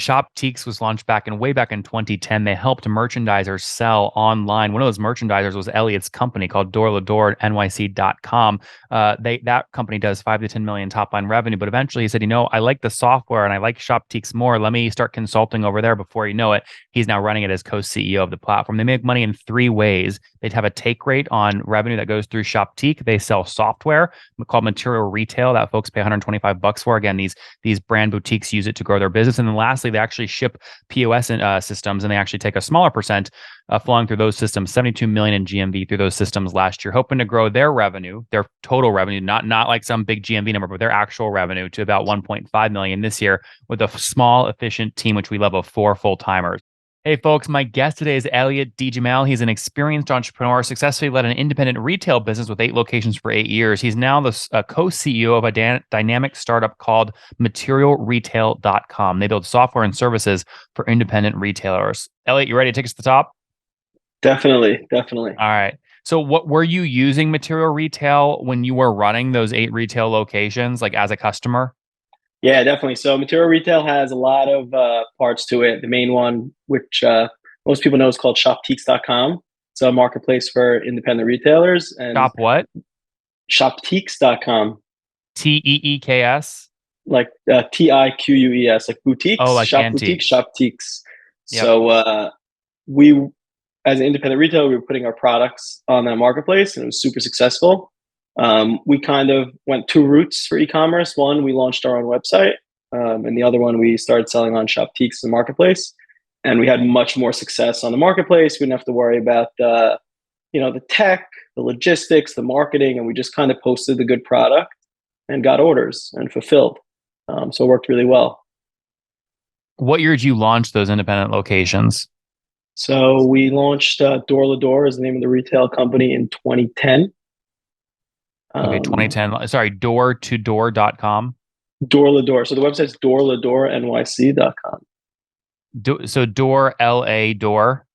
ShopTeeks was launched way back in 2010. They helped merchandisers sell online. One of those merchandisers was Elliot's company called NYC.com. That company does 5 to 10 million top line revenue. But eventually he said, I like the software and I like ShopTeeks more. Let me start consulting over there. Before you know it, he's now running it as co-CEO of the platform. They make money in three ways. They'd have a take rate on revenue that goes through ShopTeek. They sell software called material retail that folks pay $125 for. Again, these brand boutiques use it to grow their business. And then lastly, they actually ship POS systems, and they actually take a smaller percent flowing through those systems, 72 million in GMV through those systems last year, hoping to grow their revenue, their total revenue, not like some big GMV number, but their actual revenue to about 1.5 million this year with a small, efficient team, which we love, of 4 full-timers. Hey, folks, my guest today is Elliot DeJamal. He's an experienced entrepreneur, successfully led an independent retail business with 8 locations for 8 years. He's now the co-CEO of a dynamic startup called MaterialRetail.com. They build software and services for independent retailers. Elliot, you ready to take us to the top? Definitely. All right. So what were you using Material Retail when you were running those 8 retail locations, like as a customer? Yeah, definitely. So Material Retail has a lot of parts to it. The main one, which most people know, is called ShopTeeks.com. It's a marketplace for independent retailers. And Shop what? ShopTeeks.com. TEEKS? Like TIQUES, like boutiques. Oh, like Shop antique. boutiques, ShopTeeks. Yep. So we, as an independent retailer, we were putting our products on that marketplace, and it was super successful. We kind of went 2 routes for e-commerce. One, we launched our own website, and the other one, we started selling on ShopTeeks, the marketplace. And we had much more success on the marketplace. We didn't have to worry about the tech, the logistics, the marketing, and we just kind of posted the good product and got orders and fulfilled. So it worked really well. What year did you launch those independent locations? So we launched Door to Door is the name of the retail company in 2010. Okay, 2010. Sorry, doortodoor.com. Door to Door. So the website's doorladoornyc.com. So door, L-A, door?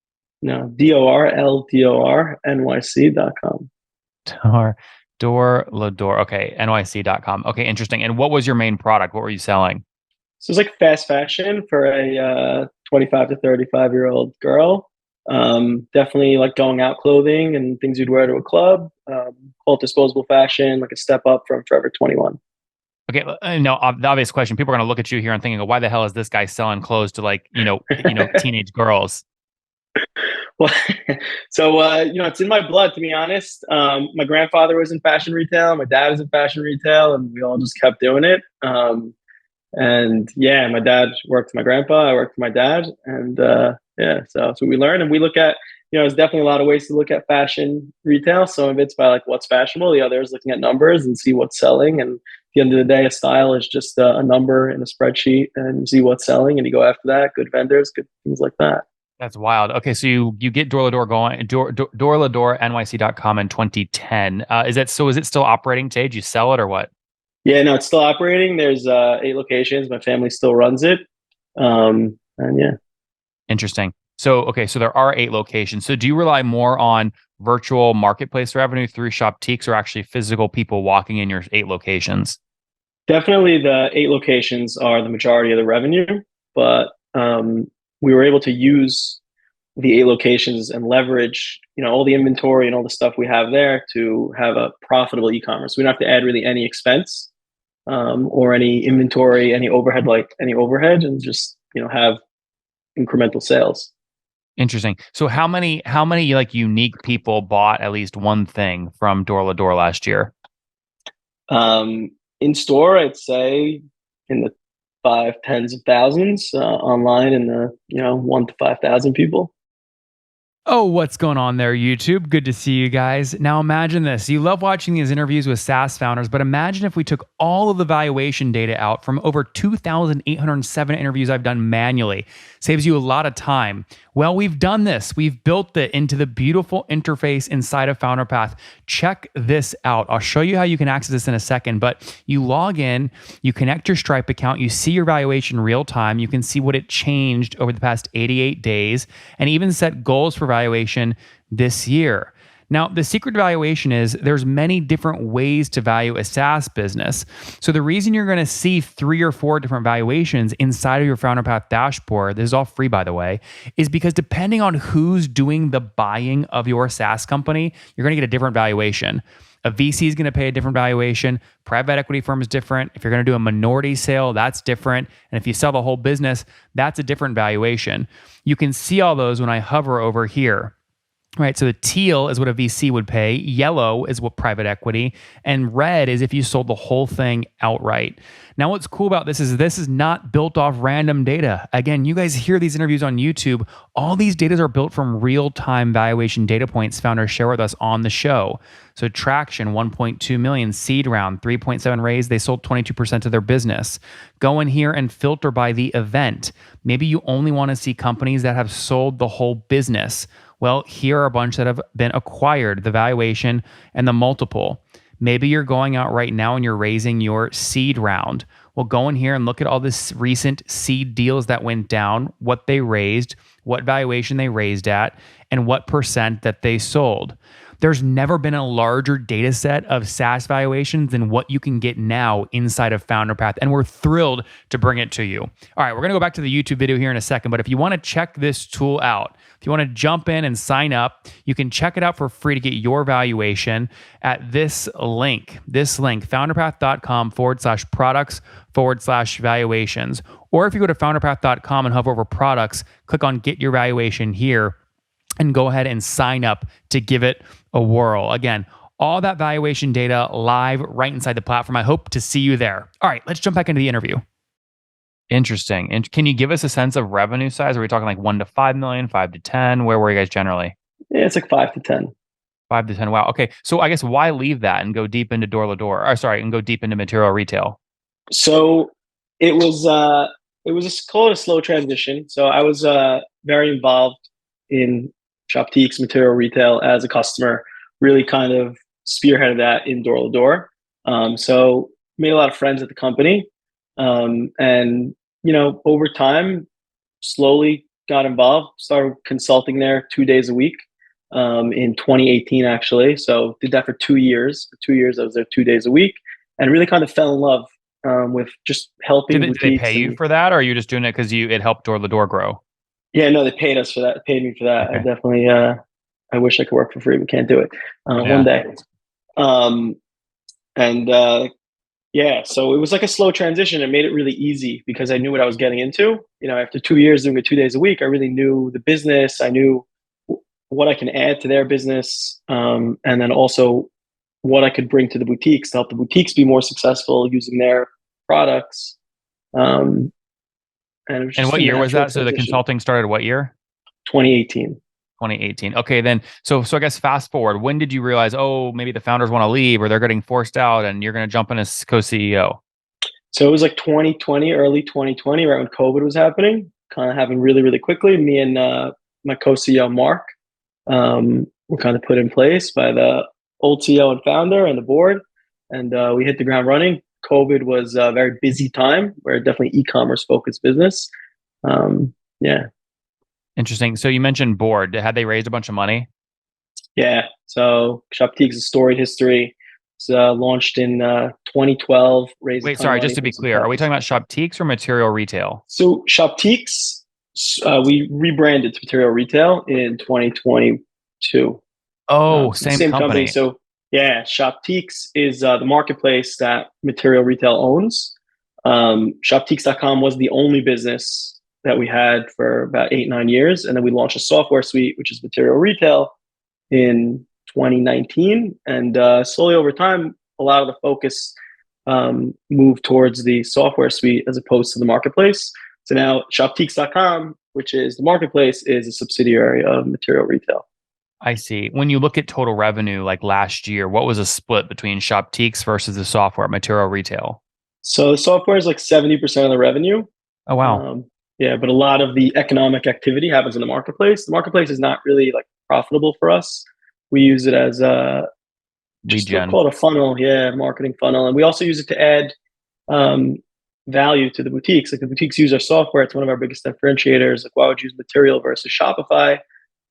No, DORLDORNYC.com. Door. Okay, NYC.com. Okay, interesting. And what was your main product? What were you selling? So it's like fast fashion for a 25 to 35-year-old girl. Definitely like going out clothing and things you'd wear to a club. Called disposable fashion, like a step up from Forever 21. Okay, no, the obvious question. People are going to look at you here and thinking, why the hell is this guy selling clothes to teenage girls? Well, so it's in my blood, to be honest. My grandfather was in fashion retail. My dad is in fashion retail, and we all just kept doing it. And yeah, my dad worked for my grandpa. I worked for my dad, and so that's what we learned. And we look at, there's definitely a lot of ways to look at fashion retail. Some of it's by like what's fashionable. The other is looking at numbers and see what's selling. And at the end of the day, a style is just a number in a spreadsheet, and you see what's selling, and you go after that. Good vendors, good things like that. That's wild. Okay, so you get Door to Door going, doorladoornyc.com in 2010. Is it still operating today? Did you sell it or what? Yeah, no, it's still operating. There's 8 locations. My family still runs it. And yeah. Interesting. So there are 8 locations. So do you rely more on virtual marketplace revenue through ShopTeeks or actually physical people walking in your 8 locations? Definitely the 8 locations are the majority of the revenue, but we were able to use the 8 locations and leverage, all the inventory and all the stuff we have there to have a profitable e-commerce. We don't have to add really any expense or any inventory, any overhead, and just, have incremental sales. Interesting. So how many like unique people bought at least one thing from Door to Door last year? In store, I'd say in the 5 tens of thousands, online in the 1 to 5,000 people. Oh, what's going on there, YouTube? Good to see you guys. Now imagine this. You love watching these interviews with SaaS founders, but imagine if we took all of the valuation data out from over 2,807 interviews I've done manually. Saves you a lot of time. Well, we've done this. We've built it into the beautiful interface inside of FounderPath. Check this out. I'll show you how you can access this in a second, but you log in, you connect your Stripe account, you see your valuation real time, you can see what it changed over the past 88 days, and even set goals for valuation this year. Now, the secret to valuation is there's many different ways to value a SaaS business. So the reason you're going to see 3 or 4 different valuations inside of your Founder Path dashboard, this is all free by the way, is because depending on who's doing the buying of your SaaS company, you're going to get a different valuation. A VC is going to pay a different valuation. Private equity firm is different. If you're going to do a minority sale, that's different. And if you sell the whole business, that's a different valuation. You can see all those when I hover over here. Right, so the teal is what a VC would pay, yellow is what private equity, and red is if you sold the whole thing outright. Now, what's cool about this is not built off random data. Again, you guys hear these interviews on YouTube. All these data are built from real-time valuation data points founders share with us on the show. So traction, 1.2 million, seed round, 3.7 raise, they sold 22% of their business. Go in here and filter by the event. Maybe you only want to see companies that have sold the whole business. Well, here are a bunch that have been acquired, the valuation and the multiple. Maybe you're going out right now and you're raising your seed round. Well, go in here and look at all this recent seed deals that went down, what they raised, what valuation they raised at, and what percent that they sold. There's never been a larger data set of SaaS valuations than what you can get now inside of Founder Path, and we're thrilled to bring it to you. All right, we're going to go back to the YouTube video here in a second, but if you want to check this tool out, if you want to jump in and sign up, you can check it out for free to get your valuation at this link, founderpath.com/products/valuations. Or if you go to founderpath.com and hover over products, click on get your valuation here and go ahead and sign up to give it a whirl. Again, all that valuation data live right inside the platform. I hope to see you there. All right, let's jump back into the interview. Interesting. And can you give us a sense of revenue size? Are we talking like 1 to 5 million, 5 to 10? Where were you guys generally? Yeah, it's like 5 to 10. 5 to 10. Wow. Okay. So I guess why leave that and go deep into door-to-door? Or sorry, and go deep into material retail? So it was called a slow transition. So I was very involved in Shoptique's material retail as a customer, really kind of spearheaded that in door-to-door. So made a lot of friends at the company. And, over time, slowly got involved, started consulting there 2 days a week in 2018, actually. So did that for 2 years. For 2 years, I was there 2 days a week and really kind of fell in love with just helping. Did they pay you for that, or are you just doing it because it helped door-to-door grow? Yeah, no, they paid us for that. They paid me for that. Okay. I definitely, I wish I could work for free. We can't do it one day. Yeah, so it was like a slow transition. It made it really easy because I knew what I was getting into. After 2 years doing it 2 days a week, I really knew the business. I knew what I can add to their business, and then also what I could bring to the boutiques to help the boutiques be more successful using their products. And what year was that? So the consulting started what year? 2018. 2018. Okay, then so I guess fast forward. When did you realize, maybe the founders want to leave or they're getting forced out and you're going to jump in as co-CEO? So it was like 2020, early 2020, right when COVID was happening, kind of happened really, really quickly. Me and my co-CEO, Mark, were kind of put in place by the old CEO and founder and the board. And we hit the ground running. COVID was a very busy time where definitely e-commerce focused business. Yeah. Interesting. So you mentioned board. Had they raised a bunch of money? Yeah. So Shoptique's a storied history. It's launched in 2012. Wait, sorry, just to be clear, are we talking about Shoptique's or material retail? So Shoptique's, we rebranded to material retail in 2022. Oh, same company. So yeah, Shoptique's is the marketplace that material retail owns. Shoptiques.com was the only business that we had for about 8-9 years. And then we launched a software suite, which is material retail in 2019. And slowly over time, a lot of the focus moved towards the software suite as opposed to the marketplace. So now Shoptiques.com, which is the marketplace, is a subsidiary of material retail. I see. When you look at total revenue, like last year, what was a split between Shoptiques versus the software, material retail? So the software is like 70% of the revenue. Oh, wow. Yeah, but a lot of the economic activity happens in the marketplace. The marketplace is not really like profitable for us. We use it as a called a funnel, marketing funnel, and we also use it to add value to the boutiques. Like the boutiques use our software; it's one of our biggest differentiators. Like, why would you use material versus Shopify?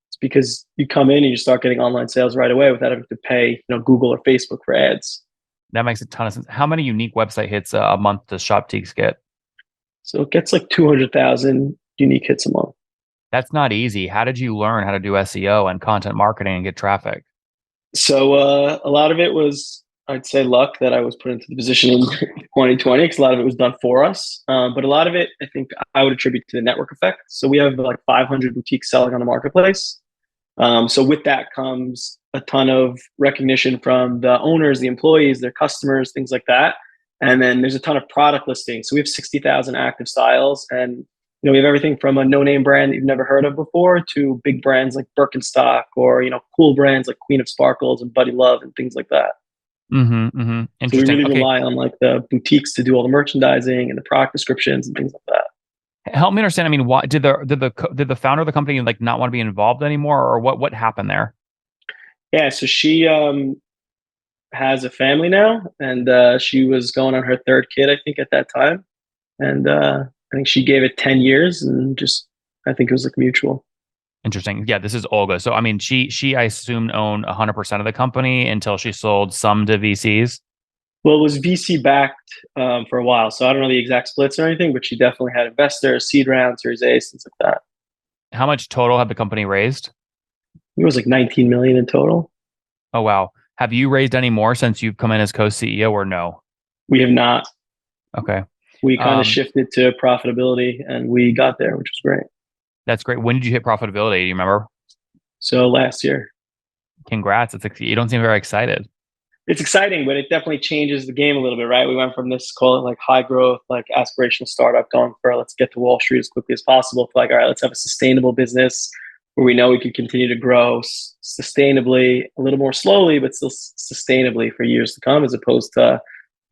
It's It's because you come in and you start getting online sales right away without having to pay, Google or Facebook for ads. That makes a ton of sense. How many unique website hits a month does Shoptiques get? So it gets like 200,000 unique hits a month. That's not easy. How did you learn how to do SEO and content marketing and get traffic? So a lot of it was, I'd say, luck that I was put into the position in 2020 because a lot of it was done for us. But a lot of it, I think, I would attribute to the network effect. So we have like 500 boutiques selling on the marketplace. So with that comes a ton of recognition from the owners, the employees, their customers, things like that. And then there's a ton of product listings. So we have 60,000 active styles, and we have everything from a no-name brand that you've never heard of before to big brands like Birkenstock, or cool brands like Queen of Sparkles and Buddy Love and things like that. Mm-hmm, mm-hmm. So we Interesting. really Okay, rely on like the boutiques to do all the merchandising and the product descriptions and things like that. help me understand. I mean, why did the founder of the company like not want to be involved anymore, or what happened there? Yeah, so she has a family now, and she was going on her third kid, I think, at that time. And I think she gave it 10 years, and just, I think it was like mutual. Interesting. Yeah, this is Olga. So I mean, she I assume owned 100% of the company until she sold some to VCs. Well, it was VC backed for a while. So I don't know the exact splits or anything, but she definitely had investors, seed rounds, Series A, things like that. How much total had the company raised? It was like 19 million in total. Oh wow. Have you raised any more since you've come in as co-CEO or no? We have not. Okay. We kind of Um, shifted to profitability and we got there, which was great. that's great. When did you hit profitability? Do you remember? So last year. Congrats. You don't seem very excited. It's exciting, but it definitely changes the game a little bit, right? We went from this, call it like high growth, like aspirational startup, going for let's get to Wall Street as quickly as possible, to like, all right, let's have a sustainable business where we know we can continue to grow sustainably, a little more slowly, but still sustainably for years to come, as opposed to,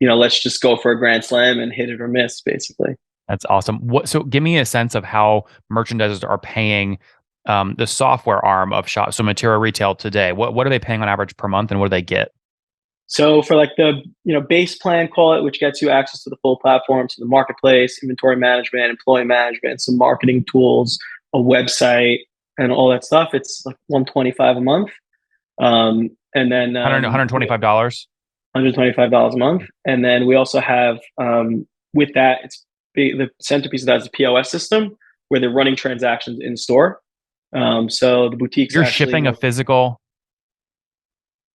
let's just go for a grand slam and hit it or miss, basically. That's awesome. So give me a sense of how merchandisers are paying the software arm of shop. So material retail today, what are they paying on average per month and what do they get? So for like the base plan, call it, which gets you access to the full platform, to the marketplace, inventory management, employee management, some marketing tools, a website, and all that stuff, it's like 125 a month. And then $125. $125 a month. And then we also have, with that, the centerpiece of that is the POS system where they're running transactions in store. So the boutiques You're actually, shipping a physical.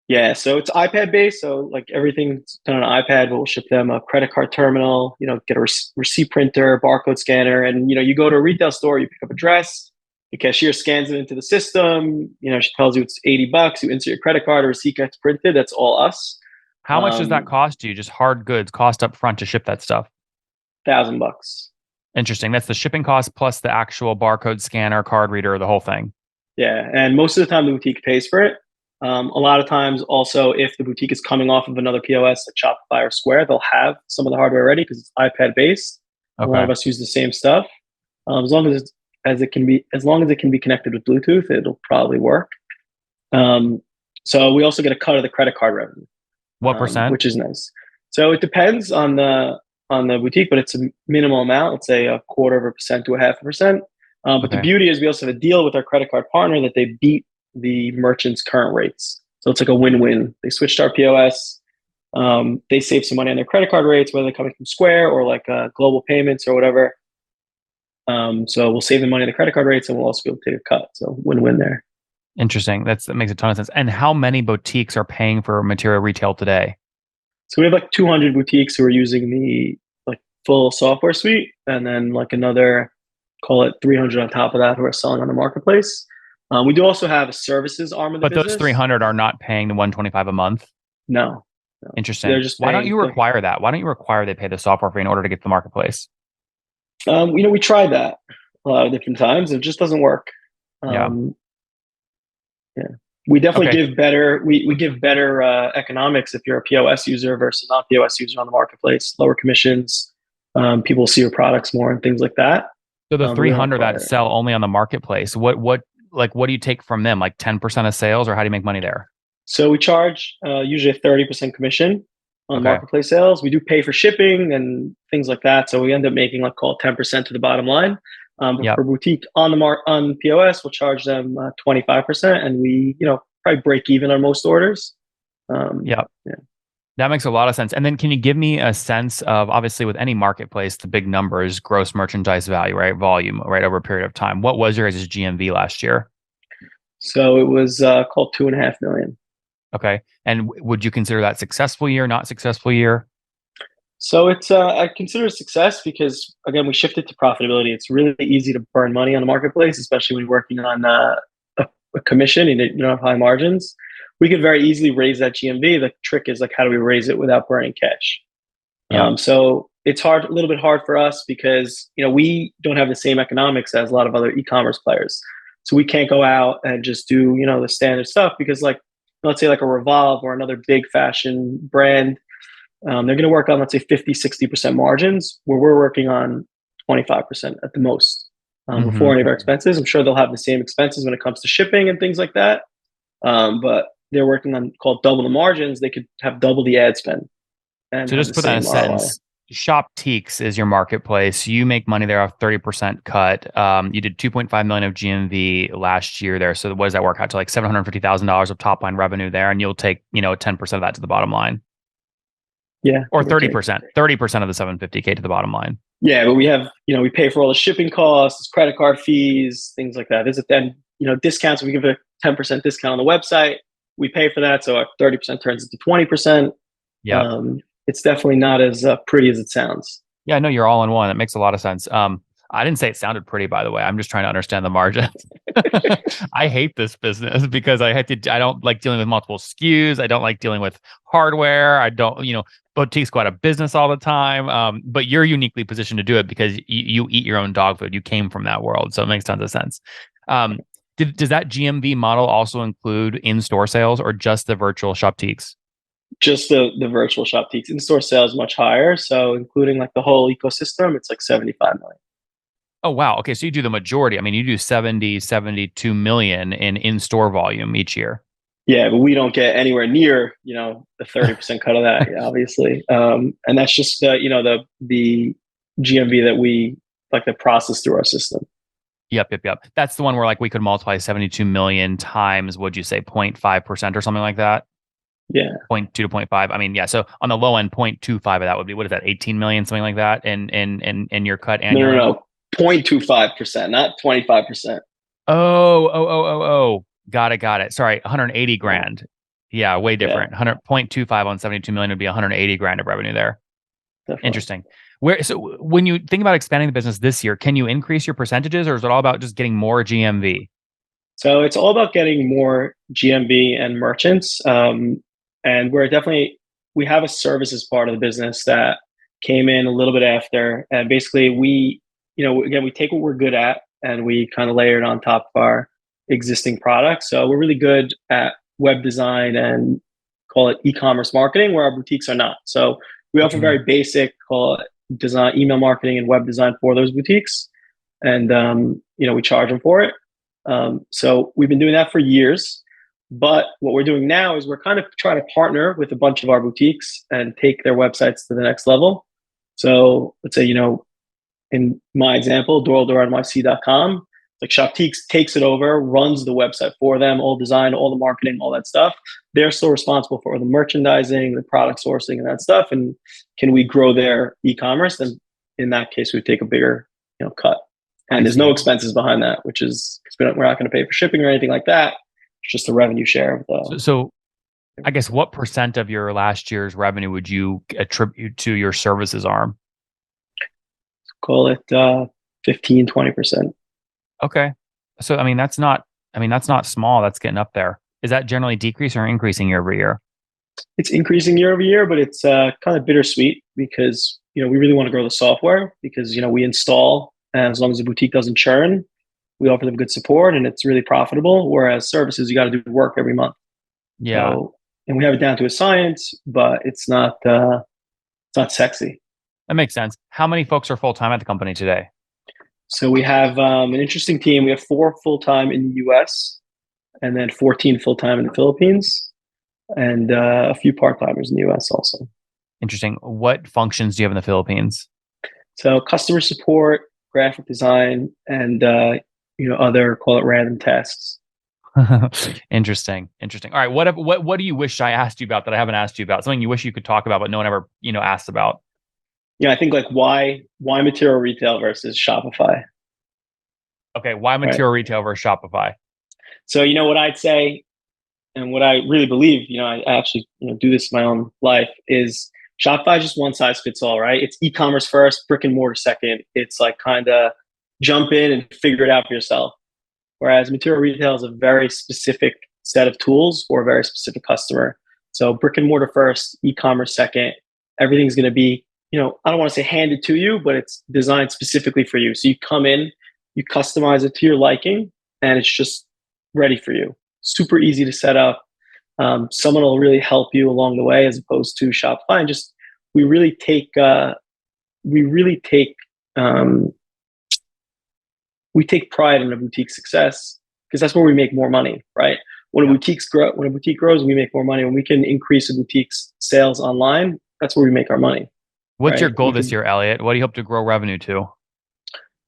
yeah, so it's iPad based. So like everything's done on an iPad, but we'll ship them a credit card terminal, get a receipt printer, barcode scanner. And, you go to a retail store, you pick up a dress, the cashier scans it into the system. She tells you it's $80. You insert your credit card, a receipt gets printed. That's all us. How much does that cost you? Just hard goods cost up front to ship that stuff. $1,000. Interesting. That's the shipping cost plus the actual barcode scanner, card reader, the whole thing. Yeah. And most of the time the boutique pays for it. A lot of times also, if the boutique is coming off of another POS like Shopify or Square, they'll have some of the hardware ready because it's iPad based. Okay. A lot of us use the same stuff. As long as it can be connected with Bluetooth, it'll probably work. So we also get a cut of the credit card revenue. What percent? Which is nice. So it depends on the boutique, but it's a minimal amount. Let's say 0.25% to 0.5%. But the beauty is we also have a deal with our credit card partner that they beat the merchant's current rates. So it's like a win-win. They switched to our POS. They save some money on their credit card rates, whether they're coming from Square or like Global Payments or whatever. So we'll save the money on the credit card rates, and we'll also be able to take a cut. So win-win there. Interesting. That makes a ton of sense. And how many boutiques are paying for material retail today? So we have like 200 boutiques who are using the like full software suite, and then like another, call it 300 on top of that, who are selling on the marketplace. We do also have a services arm of the business. But those 300 are not paying the 125 a month? No. Interesting. They're just Why don't you require that? Why don't you require they pay the software fee in order to get to the marketplace? We tried that a lot of different times. It just doesn't work. Yeah. We definitely give better. We give better economics if you're a POS user versus not POS user on the marketplace. Lower commissions. People see your products more and things like that. So the 300 that sell only on the marketplace, what do you take from them? Like 10% of sales, or how do you make money there? So we charge usually a 30% commission on marketplace sales. We do pay for shipping and things like that. So we end up making call it 10% to the bottom line. Yep. For boutique on on POS, we'll charge them 25%, and we probably break even on most orders. Yep. Yeah. That makes a lot of sense. And then can you give me a sense of, obviously with any marketplace, the big number is gross merchandise value, right? Volume, right, over a period of time. What was your guys' GMV last year? So it was called 2.5 million. Okay. And would you consider that successful year, not successful year? So it's I consider it a success because again we shifted to profitability. It's really easy to burn money on the marketplace, especially when you're working on a commission and you don't have high margins. We could very easily raise that GMV. The trick is like how do we raise it without burning cash? Yeah. So it's hard, a little bit hard for us because we don't have the same economics as a lot of other e-commerce players. So we can't go out and just do the standard stuff because like let's say like a Revolve or another big fashion brand, they're going to work on let's say 50-60% margins where we're working on 25% at the most before any of our expenses. I'm sure they'll have the same expenses when it comes to shipping and things like that, but they're working on called double the margins. They could have double the ad spend and So have just the to put that in a same ROI. sentence, Shopteeks is your marketplace. You make money there off 30% cut. You did 2.5 million of GMV last year there. So what does that work out to, like $750,000 of top line revenue there? And you'll take, 10% of that to the bottom line. Yeah, Or give or take. 30% of the 750K to the bottom line. Yeah, but we have, we pay for all the shipping costs, credit card fees, things like that. There's then, discounts. We give a 10% discount on the website. We pay for that. So our 30% turns into 20%. Yeah. It's definitely not as pretty as it sounds. Yeah, no, you're all in one. That makes a lot of sense. I didn't say it sounded pretty, by the way. I'm just trying to understand the margin. I hate this business because I don't like dealing with multiple SKUs. I don't like dealing with hardware. I don't, boutiques go out of business all the time. But you're uniquely positioned to do it because you eat your own dog food. You came from that world. So it makes tons of sense. Does that GMV model also include in-store sales or just the virtual Shopteeks? Just the virtual Shopteeks. In-store sales much higher. So including like the whole ecosystem, it's like 75 million. Oh, wow. Okay. So you do the majority. I mean, you do 72 million in-store volume each year. Yeah, but we don't get anywhere near, the 30% cut of that, obviously. And that's just, the GMV that we like the process through our system. Yep. That's the one where like we could multiply 72 million times, would you say 0.5% or something like that? Yeah. 0.2 to 0.5. I mean, yeah. So on the low end, 0.25 of that would be, what is that, 18 million, something like that in your cut annually? No. 0.25%, not 25%. Oh. Got it. Sorry, 180 grand. Yeah, way different. Yeah. 100.25 on 72 million would be 180 grand of revenue there. Definitely. Interesting. So when you think about expanding the business this year, can you increase your percentages or is it all about just getting more GMV? So it's all about getting more GMV and merchants. And we have a services part of the business that came in a little bit after. And basically again, we take what we're good at and we kind of layer it on top of our existing products. So we're really good at web design and call it e-commerce marketing, where our boutiques are not. So we offer very basic, call it design, email marketing and web design for those boutiques. And, we charge them for it. So we've been doing that for years. But what we're doing now is we're kind of trying to partner with a bunch of our boutiques and take their websites to the next level. So let's say, in my example, DoorLaDoorNYC.com, like Shopteeks takes it over, runs the website for them, all design, all the marketing, all that stuff. They're still responsible for the merchandising, the product sourcing, and that stuff. And can we grow their e-commerce? Then in that case, we take a bigger, cut. And there's no expenses behind that, which is because we're not going to pay for shipping or anything like that. It's just a revenue share. So I guess what percent of your last year's revenue would you attribute to your services arm? Call it 15-20%. Okay. So that's not small. That's getting up there. Is that generally decreasing or increasing year over year? It's increasing year over year, but it's kind of bittersweet because we really want to grow the software because we install, and as long as the boutique doesn't churn, we offer them good support and it's really profitable. Whereas services, you got to do work every month. Yeah. So, and we have it down to a science, but it's not sexy. That makes sense. How many folks are full time at the company today? So we have an interesting team. We have 4 full-time in the US and then 14 full-time in the Philippines and a few part-timers in the US also. Interesting. What functions do you have in the Philippines? So customer support, graphic design, and other, call it, random tasks. Interesting. Interesting. All right. What do you wish I asked you about that I haven't asked you about? Something you wish you could talk about, but no one ever, asked about. I think, like, why material retail versus Shopify, Okay. Why right? material retail versus Shopify? So, what I'd say, and what I really believe, I actually do this in my own life, is Shopify is just one size fits all, right? It's e-commerce first, brick and mortar second. It's like kind of jump in and figure it out for yourself. Whereas material retail is a very specific set of tools for a very specific customer. So brick and mortar first, e-commerce second. Everything's going to be, I don't want to say handed to you, but it's designed specifically for you. So you come in, you customize it to your liking, and it's just ready for you. Super easy to set up. Someone will really help you along the way, as opposed to Shopify. And just we really take um, we take pride in a boutique success, because that's where we make more money, right? When a boutique grows, we make more money. When we can increase a boutique's sales online, that's where we make our money. What's right? your goal this year, Elliot? What do you hope to grow revenue to?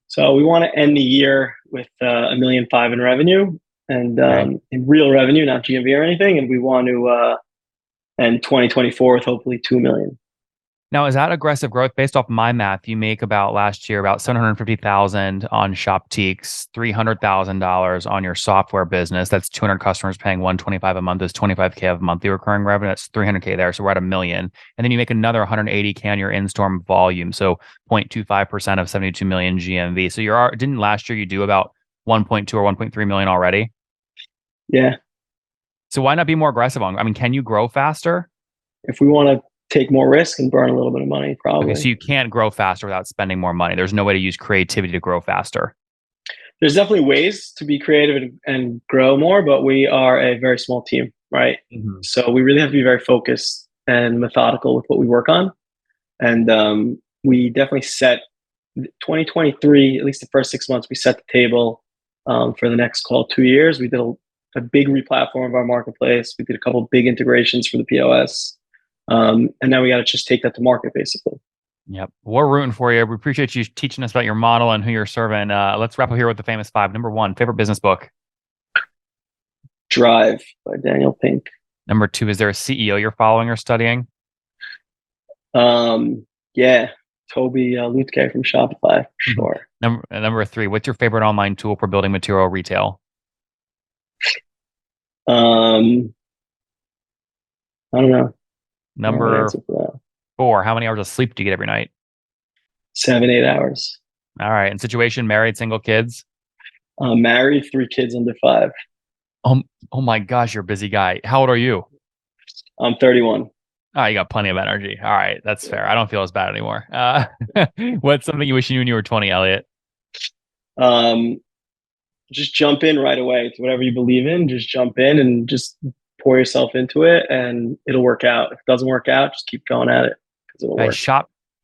So we want to end the year with $1.5 million in revenue, and Okay. in real revenue, not GMV or anything. And we want to end 2024 with hopefully 2 million. Now, is that aggressive growth? Based off my math, you make about last year about 750,000 on Shoptiques, $300,000 on your software business. That's 200 customers paying 125 a month is 25K of monthly recurring revenue. That's 300K there. So we're at $1 million. And then you make another 180K on your in-store volume. So 0.25% of 72 million GMV. So didn't last year you do about 1.2 or 1.3 million already? Yeah. So why not be more aggressive on? I mean, can you grow faster? If we want to take more risk and burn a little bit of money, probably. Okay, so you can't grow faster without spending more money. There's no way to use creativity to grow faster. There's definitely ways to be creative and grow more, but we are a very small team, right? Mm-hmm. So we really have to be very focused and methodical with what we work on. And we definitely set 2023, at least the first 6 months, we set the table for the next, 2 years. We did a big replatform of our marketplace. We did a couple of big integrations for the POS. And now we got to just take that to market, basically. Yep. We're rooting for you. We appreciate you teaching us about your model and who you're serving. Let's wrap up here with the famous five. Number one, favorite business book. Drive by Daniel Pink. Number two, is there a CEO you're following or studying? Yeah, Toby Latka from Shopify, for sure. Number three, what's your favorite online tool for building material retail? I don't know. Number four, how many hours of sleep do you get every night? 7-8 hours. All right. And situation, married, single, kids? Married, 3 kids under 5. Oh my gosh, you're a busy guy. How old are you? I'm 31. Oh, you got plenty of energy. All right. That's fair. I don't feel as bad anymore. What's something you wish you knew when you were 20, Elliot? Just jump in right away. It's whatever you believe in. Just jump in and just pour yourself into it, and it'll work out. If it doesn't work out, just keep going at it, because it'll work.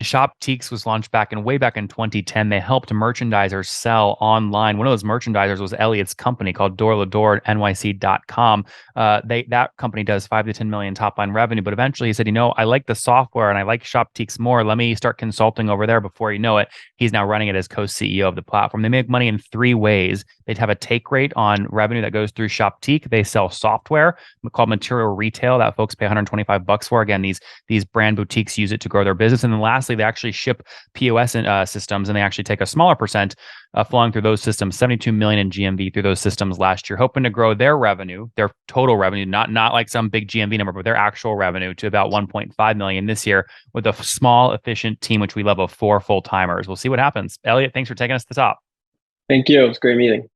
Shoptiques was launched way back in 2010. They helped merchandisers sell online. One of those merchandisers was Elliot's company called NYC.com. That company does 5 to 10 million top line revenue. But eventually he said, I like the software and I like Shoptiques more. Let me start consulting over there. Before you know it, he's now running it as co-CEO of the platform. They make money in 3 ways. They'd have a take rate on revenue that goes through Shoptique. They sell software called material retail that folks pay $125 for. Again, these brand boutiques use it to grow their business. And then lastly, they actually ship POS systems, and they actually take a smaller percent flowing through those systems, 72 million in GMV through those systems last year, hoping to grow their revenue, their total revenue, not like some big GMV number, but their actual revenue to about 1.5 million this year with a small, efficient team, which we love, of 4 full-timers. We'll see what happens. Elliot, thanks for taking us to the top. Thank you. It was a great meeting.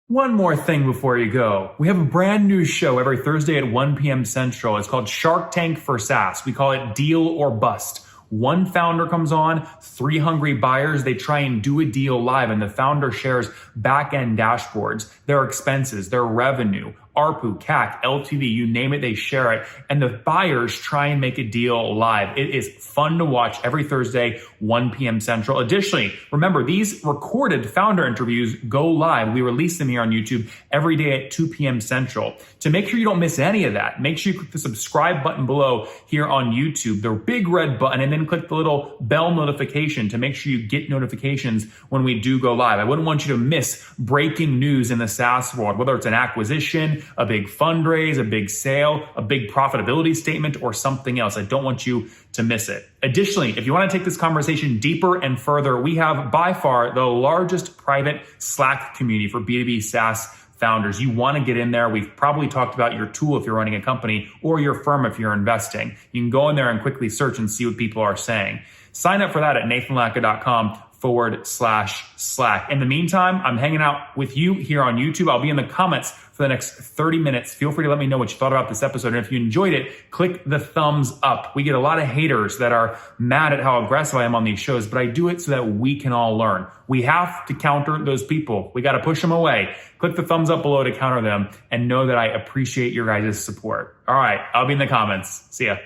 One more thing before you go. We have a brand new show every Thursday at 1 p.m. Central. It's called Shark Tank for SaaS. We call it Deal or Bust. One founder comes on, 3 hungry buyers, they try and do a deal live, and the founder shares back-end dashboards, their expenses, their revenue, ARPU, CAC, LTV, you name it, they share it. And the buyers try and make a deal live. It is fun to watch every Thursday, 1 p.m. Central. Additionally, remember, these recorded founder interviews go live. We release them here on YouTube every day at 2 p.m. Central. To make sure you don't miss any of that, make sure you click the subscribe button below here on YouTube, the big red button, and then click the little bell notification to make sure you get notifications when we do go live. I wouldn't want you to miss breaking news in the SaaS world, whether it's an acquisition, a big fundraise, a big sale, a big profitability statement, or something else. I don't want you to miss it. Additionally, if you want to take this conversation deeper and further, we have by far the largest private Slack community for B2B SaaS founders. You want to get in there. We've probably talked about your tool if you're running a company, or your firm if you're investing. You can go in there and quickly search and see what people are saying. Sign up for that at nathanlatka.com/Slack. In the meantime, I'm hanging out with you here on YouTube. I'll be in the comments for the next 30 minutes. Feel free to let me know what you thought about this episode. And if you enjoyed it, click the thumbs up. We get a lot of haters that are mad at how aggressive I am on these shows, but I do it so that we can all learn. We have to counter those people. We got to push them away. Click the thumbs up below to counter them, and know that I appreciate your guys' support. All right, I'll be in the comments. See ya.